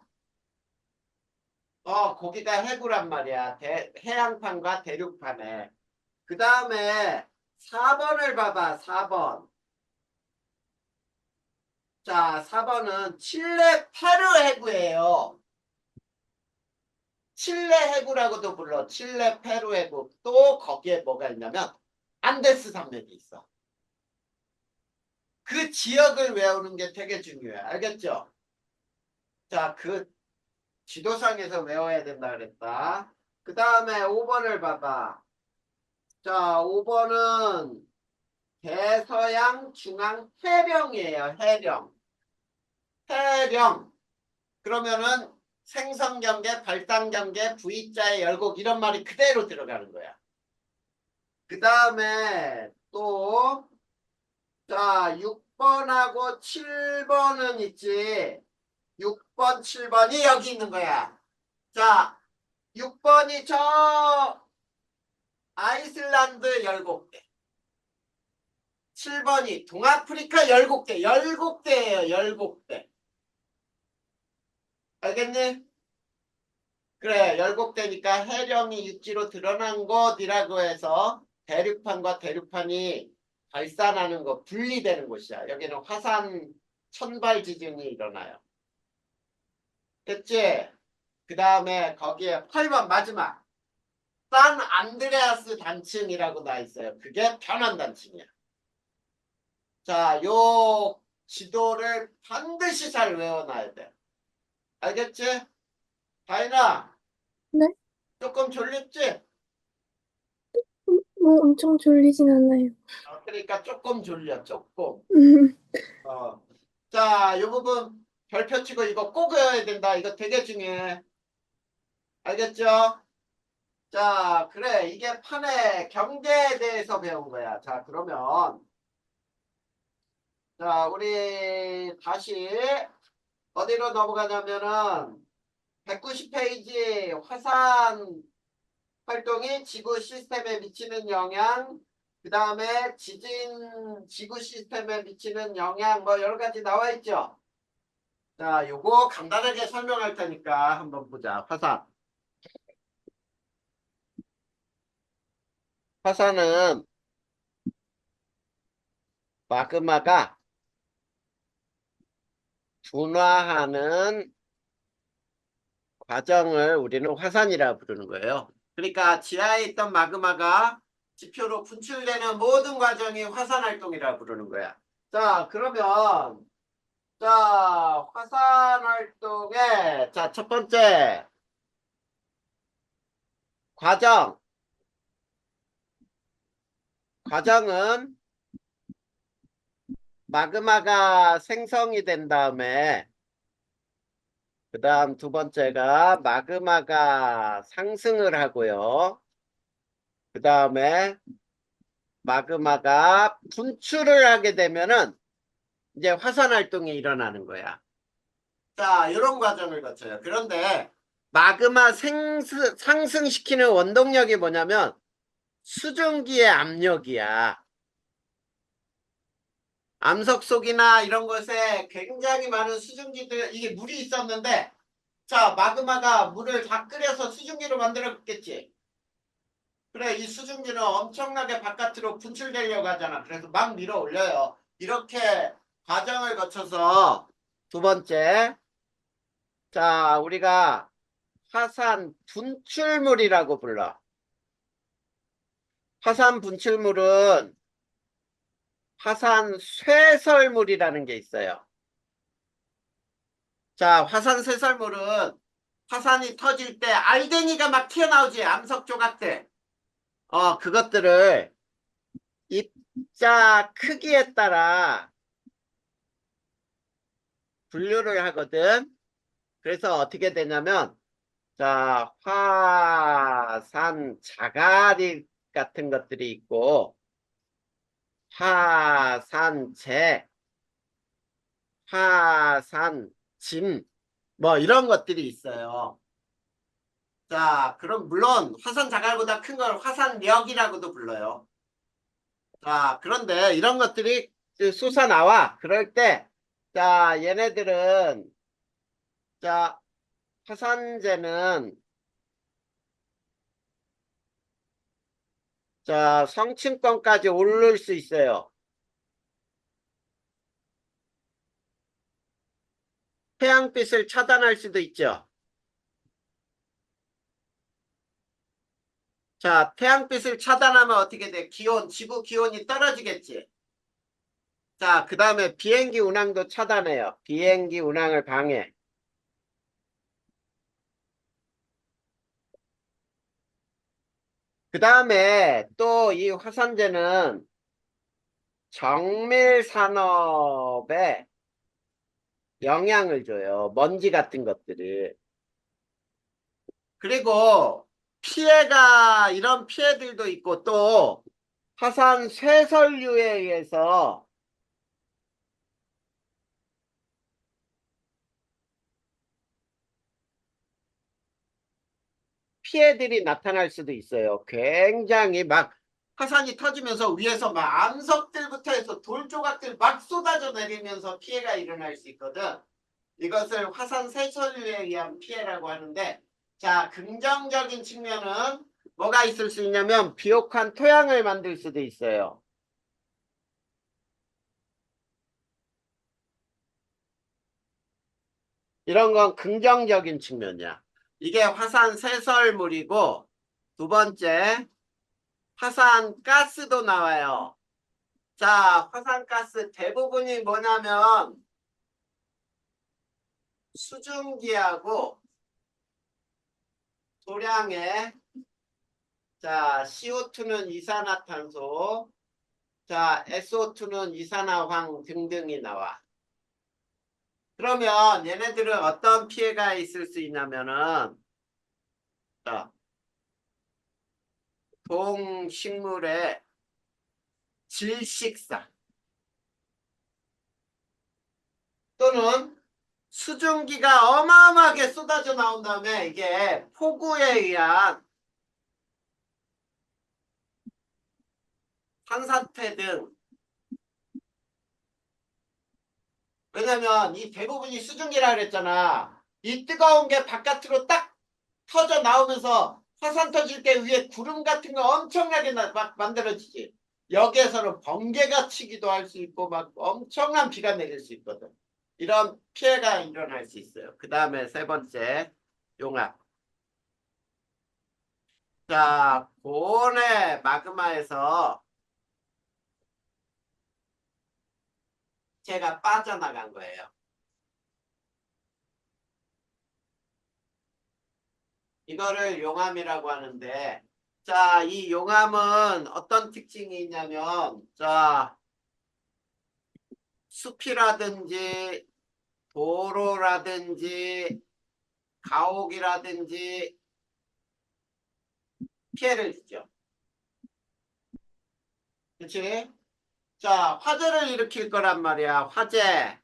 거기가 해구란 말이야. 해양판과 대륙판에. 그 다음에 4번을 봐봐. 4번. 자, 4번은 칠레 페루 해구예요. 칠레 해구라고도 불러. 칠레 페루 해구. 또 거기에 뭐가 있냐면 안데스 산맥이 있어. 그 지역을 외우는 게 되게 중요해. 알겠죠? 자, 그 지도상에서 외워야 된다 그랬다. 그 다음에 5번을 봐봐. 자, 5번은 대서양 중앙 해령이에요. 해령. 해령. 그러면은 생성경계, 발당경계, V자의 열곡 이런 말이 그대로 들어가는 거야. 그 다음에 또, 자, 6번하고 7번은 있지. 6번, 7번이 여기 있는 거야. 자, 6번이 저 아이슬란드 17개. 7번이 동아프리카 17개. 17개예요, 17개. 알겠니? 그래, 17개니까 해령이 육지로 드러난 곳이라고 해서 대륙판과 대륙판이 발산하는 거, 분리되는 곳이야. 여기는 화산 천발 지진이 일어나요. 됐지? 그 다음에 거기에 8번 마지막. 산 안드레아스 단층이라고 나 있어요. 그게 변환 단층이야. 자, 요 지도를 반드시 잘 외워놔야 돼. 알겠지? 다인아, 네? 조금 졸렸지? 뭐 엄청 졸리진 않아요. 그러니까 조금 졸려, 조금. 어. 자, 이 부분 별표 치고 이거 꼭 외워야 된다. 이거 되게 중요해. 알겠죠? 자, 그래. 이게 판의 경계에 대해서 배운 거야. 자, 그러면, 자, 우리 다시 어디로 넘어가냐면은 190페이지 화산 활동이 지구 시스템에 미치는 영향, 그 다음에 지진 지구 시스템에 미치는 영향, 뭐 여러 가지 나와 있죠? 자, 요거 간단하게 설명할 테니까 한번 보자. 화산. 화산은 마그마가 분화하는 과정을 우리는 화산이라 부르는 거예요. 그러니까 지하에 있던 마그마가 지표로 분출되는 모든 과정이 화산 활동이라 부르는 거야. 자, 그러면 자, 화산 활동의 자, 첫 번째 과정. 과정은 마그마가 생성이 된 다음에 그 다음 두 번째가 마그마가 상승을 하고요. 그 다음에 마그마가 분출을 하게 되면은 이제 화산 활동이 일어나는 거야. 자, 이런 과정을 거쳐요. 그런데 마그마 상승시키는 원동력이 뭐냐면 수증기의 압력이야. 암석 속이나 이런 곳에 굉장히 많은 수증기들, 이게 물이 있었는데, 자, 마그마가 물을 다 끓여서 수증기로 만들었겠지. 그래, 이 수증기는 엄청나게 바깥으로 분출되려고 하잖아. 그래서 막 밀어 올려요. 이렇게 과정을 거쳐서 두 번째, 자, 우리가 화산 분출물이라고 불러. 화산 분출물은 화산 쇠설물이라는 게 있어요. 자, 화산 쇠설물은 화산이 터질 때 알갱이가 막 튀어나오지, 암석 조각들. 그것들을 입자 크기에 따라 분류를 하거든. 그래서 어떻게 되냐면, 자, 화산 자갈이 같은 것들이 있고, 화산재, 화산짐, 뭐 이런 것들이 있어요. 자, 그럼 물론 화산 자갈보다 큰 걸 화산력이라고도 불러요. 자, 그런데 이런 것들이 솟아나와. 그럴 때, 자, 얘네들은, 자, 화산재는, 자, 성층권까지 오를 수 있어요. 태양빛을 차단할 수도 있죠. 자, 태양빛을 차단하면 어떻게 돼? 기온, 지구 기온이 떨어지겠지. 자, 그 다음에 비행기 운항도 차단해요. 비행기 운항을 방해. 그 다음에 또 이 화산재는 정밀 산업에 영향을 줘요. 먼지 같은 것들이. 그리고 피해가, 이런 피해들도 있고 또 화산 쇠설류에 의해서 피해들이 나타날 수도 있어요. 굉장히 막 화산이 터지면서 위에서 막 암석들부터 해서 돌 조각들 막 쏟아져 내리면서 피해가 일어날 수 있거든. 이것을 화산 쇠설유에 의한 피해라고 하는데, 자, 긍정적인 측면은 뭐가 있을 수 있냐면 비옥한 토양을 만들 수도 있어요. 이런 건 긍정적인 측면이야. 이게 화산 쇠설물이고, 두 번째, 화산 가스도 나와요. 자, 화산가스 대부분이 뭐냐면 수증기하고 소량의 자, CO2는 이산화탄소, 자, SO2는 이산화황 등등이 나와. 그러면 얘네들은 어떤 피해가 있을 수 있냐면은 자, 동식물의 질식사 또는 수증기가 어마어마하게 쏟아져 나온 다음에 이게 폭우에 의한 산사태 등 왜냐면 이 대부분이 수증기라 그랬잖아. 이 뜨거운 게 바깥으로 딱 터져 나오면서 화산 터질 때 위에 구름 같은 거 엄청나게 막 만들어지지. 여기에서는 번개가 치기도 할 수 있고 막 엄청난 비가 내릴 수 있거든. 이런 피해가 일어날 수 있어요. 그 다음에 세 번째 용암. 자, 고온의 마그마에서 제가 빠져나간 거예요. 이거를 용암이라고 하는데, 자, 이 용암은 어떤 특징이 있냐면, 자, 숲이라든지, 도로라든지, 가옥이라든지, 피해를 주죠. 그치? 자, 화재를 일으킬 거란 말이야, 화재.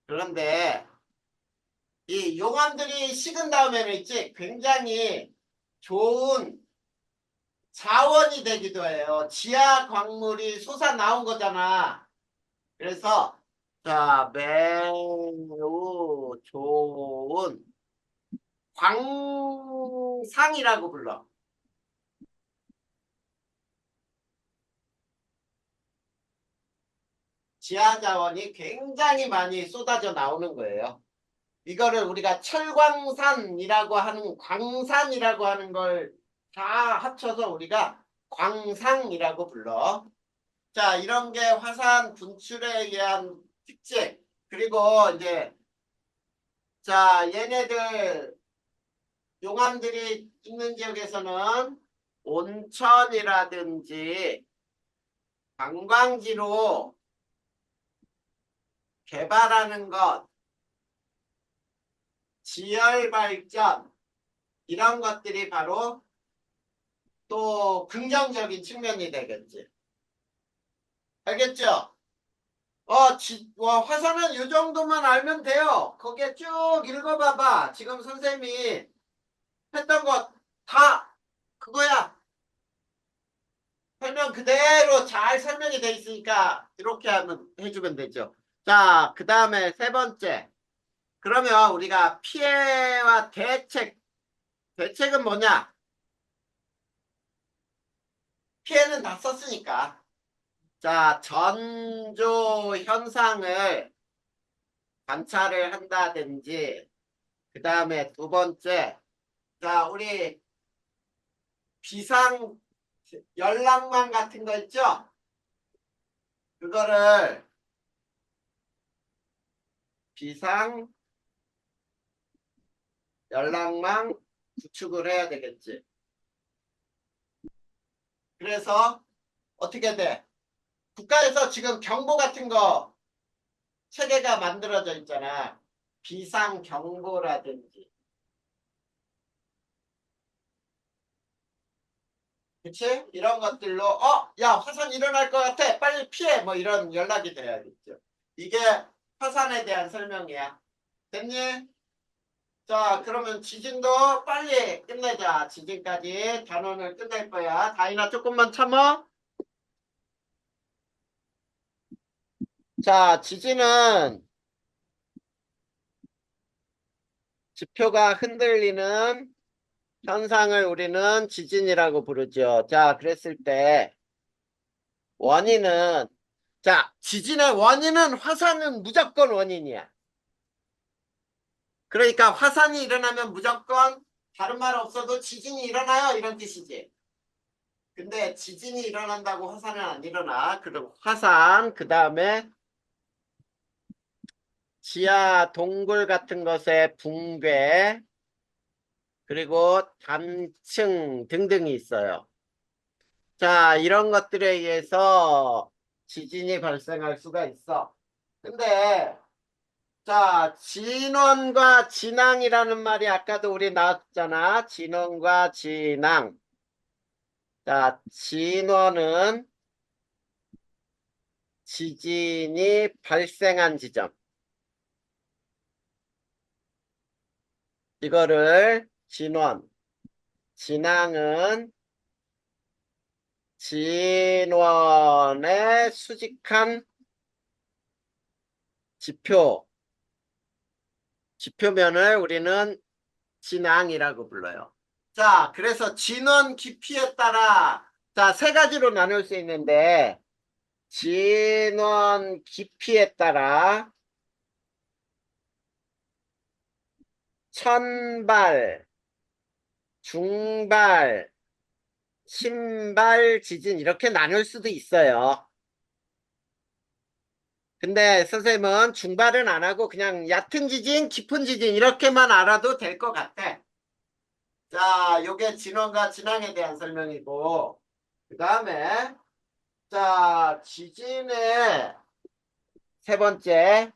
그런데, 이 용암들이 식은 다음에는 있지, 굉장히 좋은 자원이 되기도 해요. 지하 광물이 솟아 나온 거잖아. 그래서 자 매우 좋은 광상이라고 불러. 지하 자원이 굉장히 많이 쏟아져 나오는 거예요. 이거를 우리가 철광산이라고 하는 광산이라고 하는 걸 다 합쳐서 우리가 광상이라고 불러. 자, 이런 게 화산 분출에 의한 특징. 그리고 이제 자, 얘네들 용암들이 있는 지역에서는 온천이라든지 관광지로 개발하는 것, 지열 발전 이런 것들이 바로 또 긍정적인 측면이 되겠지. 알겠죠? 화산은 이 정도만 알면 돼요. 거기에 쭉 읽어봐봐. 지금 선생님이 했던 것 다 그거야. 설명 그대로 잘 설명이 돼 있으니까 이렇게 하면 해주면 되죠. 자, 그 다음에 세 번째. 그러면 우리가 피해와 대책은 뭐냐? 피해는 다 썼으니까. 자, 전조 현상을 관찰을 한다든지, 그 다음에 두 번째, 자, 우리 비상 연락망 같은 거 있죠? 그거를 비상 연락망 구축을 해야 되겠지. 그래서 어떻게 돼? 국가에서 지금 경보 같은 거 체계가 만들어져 있잖아. 비상 경보라든지 그치? 이런 것들로, 야, 화산 일어날 것 같아. 빨리 피해. 뭐 이런 연락이 돼야겠죠. 이게 화산에 대한 설명이야. 됐니? 자, 그러면 지진도 빨리 끝내자. 지진까지 단원을 끝낼 거야. 다이나 조금만 참아. 자, 지진은 지표가 흔들리는 현상을 우리는 지진이라고 부르죠. 자, 그랬을 때 원인은 자, 지진의 원인은 화산은 무조건 원인이야. 그러니까 화산이 일어나면 무조건 다른 말 없어도 지진이 일어나요. 이런 뜻이지. 근데 지진이 일어난다고 화산은 안 일어나. 그럼 화산, 그 다음에 지하 동굴 같은 것의 붕괴, 그리고 단층 등등이 있어요. 자, 이런 것들에 의해서 지진이 발생할 수가 있어. 근데 자, 진원과 진앙이라는 말이 아까도 우리 나왔잖아. 진원과 진앙. 자, 진원은 지진이 발생한 지점. 이거를 진원. 진앙은 진원에 수직한 지표. 지표면을 우리는 진앙이라고 불러요. 자, 그래서 진원 깊이에 따라 자, 세 가지로 나눌 수 있는데 진원 깊이에 따라 천발, 중발, 신발 지진 이렇게 나눌 수도 있어요. 근데 선생님은 중발은 안 하고 그냥 얕은 지진, 깊은 지진 이렇게만 알아도 될 것 같아. 자, 요게 진원과 진앙에 대한 설명이고 그 다음에 자, 지진의 세 번째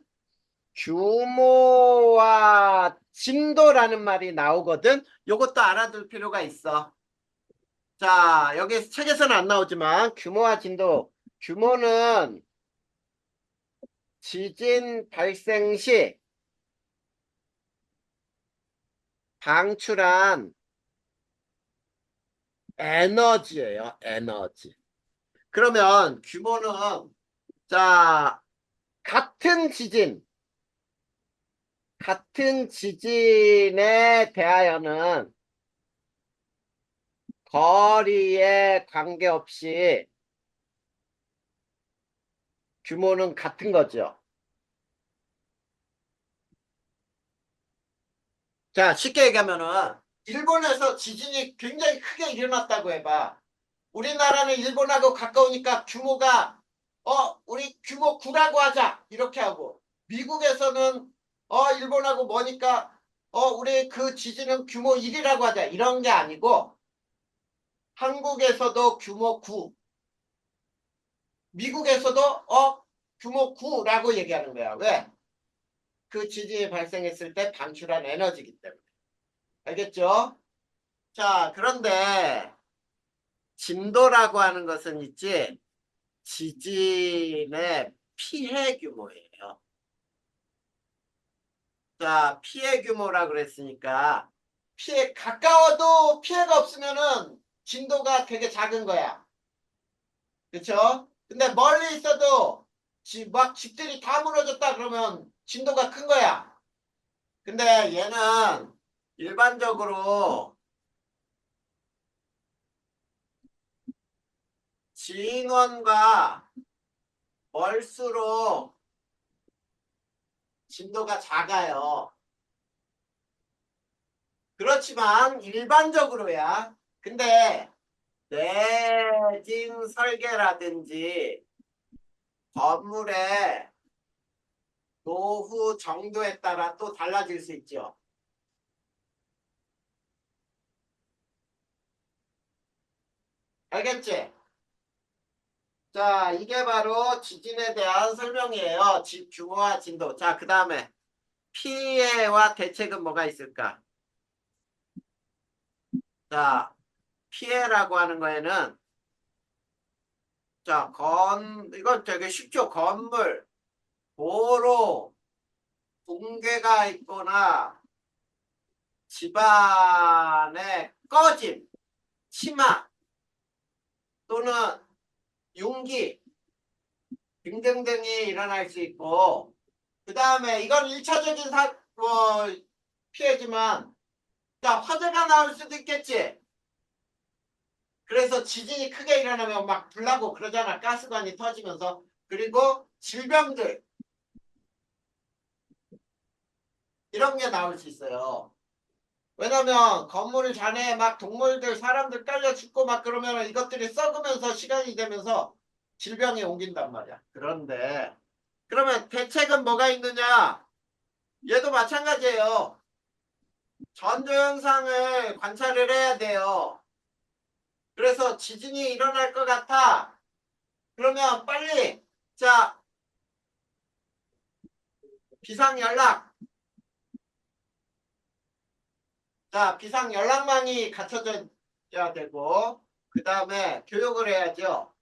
규모와 진도라는 말이 나오거든. 요것도 알아둘 필요가 있어. 자, 여기 책에서는 안 나오지만 규모와 진도. 규모는 지진 발생 시 방출한 에너지예요. 에너지. 그러면 규모는 자, 같은 지진, 같은 지진에 대하여는 거리에 관계없이 규모는 같은 거죠. 자, 쉽게 얘기하면은 일본에서 지진이 굉장히 크게 일어났다고 해봐. 우리나라는 일본하고 가까우니까 규모가 우리 규모 9라고 하자 이렇게 하고 미국에서는 일본하고 머니까 우리 그 지진은 규모 1이라고 하자 이런 게 아니고 한국에서도 규모 9 미국에서도 규모 9라고 얘기하는 거야. 왜? 그 지진이 발생했을 때 방출한 에너지이기 때문에. 알겠죠? 자, 그런데 진도라고 하는 것은 있지 지진의 피해 규모예요. 자, 피해 규모라 그랬으니까 피해 가까워도 피해가 없으면은 진도가 되게 작은 거야. 그쵸? 근데 멀리 있어도 막 집들이 다 무너졌다 그러면 진도가 큰 거야. 근데 얘는 일반적으로 진원과 멀수록 진도가 작아요. 그렇지만 일반적으로야. 근데 내진 설계라든지 건물의 노후 정도에 따라 또 달라질 수 있죠. 알겠지? 자, 이게 바로 지진에 대한 설명이에요. 집 규모와 진도. 자, 그 다음에 피해와 대책은 뭐가 있을까? 자, 피해라고 하는 거에는 자, 이건 되게 쉽죠. 건물, 도로, 붕괴가 있거나 집안의 꺼짐, 침하 또는 융기 등등등이 일어날 수 있고 그 다음에 이건 1차적인 피해지만 자, 화재가 나올 수도 있겠지. 그래서 지진이 크게 일어나면 막 불나고 그러잖아. 가스관이 터지면서. 그리고 질병들 이런 게 나올 수 있어요. 왜냐면 건물 잔해 막 동물들 사람들 깔려 죽고 막 그러면 이것들이 썩으면서 시간이 되면서 질병이 옮긴단 말이야. 그런데 그러면 대책은 뭐가 있느냐? 얘도 마찬가지예요. 전조 현상을 관찰을 해야 돼요. 그래서 지진이 일어날 것 같아. 그러면 빨리 자 비상 연락 자 비상 연락망이 갖춰져야 되고 그 다음에 교육을 해야죠.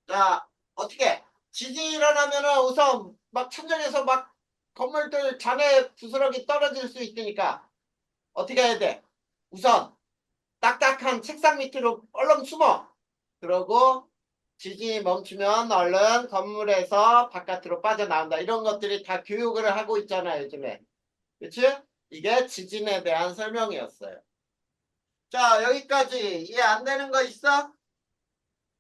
자 어떻게 지진이 일어나면은 우선 막 천장에서 막 건물들 잔해 부스러기 떨어질 수 있으니까 어떻게 해야 돼? 우선 딱딱한 책상 밑으로 얼른 숨어. 그러고 지진이 멈추면 얼른 건물에서 바깥으로 빠져나온다. 이런 것들이 다 교육을 하고 있잖아요, 요즘에. 그치? 이게 지진에 대한 설명이었어요. 자, 여기까지 이해 안 되는 거 있어?